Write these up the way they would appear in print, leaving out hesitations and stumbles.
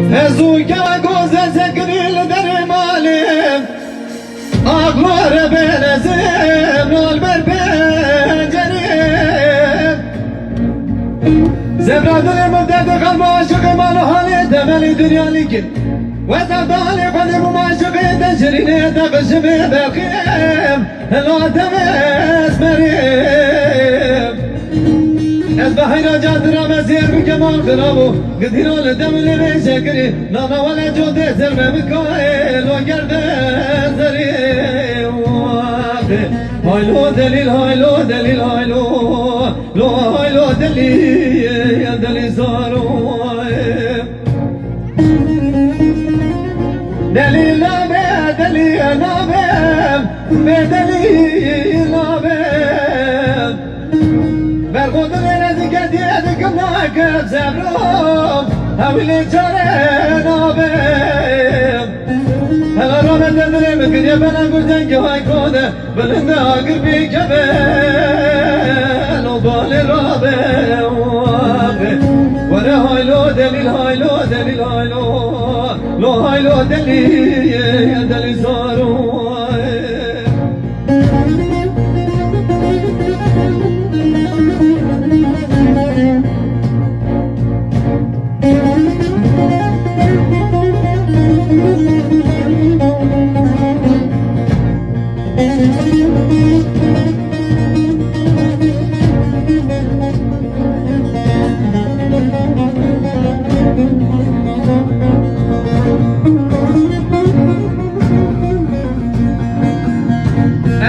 Ezuka goze zekril der malim Ağlar benezim Nol ber pencerim Zevradın mıddedi kalma aşıkım Anu hali temeli dünyalikin Ve sevdali kadim aşıkı Teşrine takışımı bekim La temez merim Ez bahira cadra mezir bikemal kırabu Gıdir ol demli ve şekri Nana vale code zerme mikael O gerde zeri Haylo delil haylo delil haylo Lo haylo delil ya delil zaro Delil nabe delil nabe Be delil nabe Bergodun enedik ediyedik nakıp zevrum Havli çare nabim Hela rahmet edilim Gıdiye bana gürden ki haykode Belinde ağır bir kebel O bali rabim Vere haylo delil haylo delil haylo Lo haylo delil delil zarum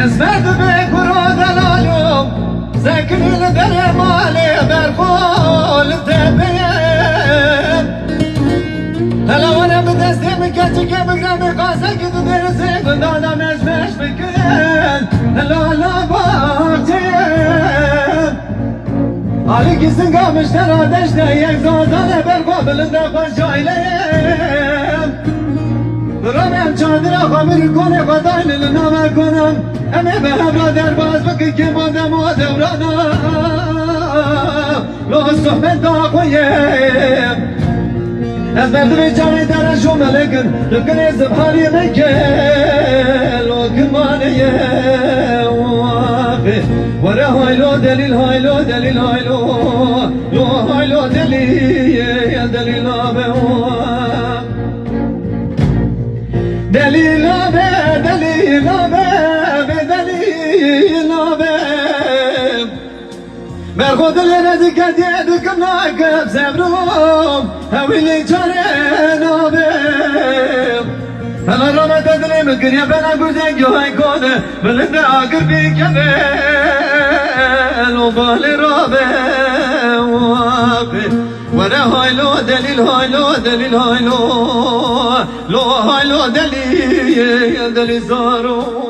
Ezberdi be kuru delalum Zekril dere mali berkol tebeyim Hele vana bir destimi keçik emigremi kase gidu derisi Gındana mezmeş bikin Hele ala bahçeyim Ali gitsin kamışlar ateşte Yekzadan eber kobilinde koşayleyim Duramam çadıra kamir kone kadaylını name konam Eme behemra derbaz bakı kim adem o devrana Lo sohbet daha koyayım Ezberdi ve cani dere şu melekin Lükkün ezib hali mekel O kımaniye Vere haylo delil haylo delil haylo Lo haylo delil delil abi Delil abi delil abi delil abi Berkodul yenedik ediyedik nakıp zevrum Havili çare nabim Hele rahmet edilim Gırya bana gürden gühay kone Belinde ağır bir kebel O bali rabim Vere haylo delil haylo delil haylo Lo haylo delil delil zarum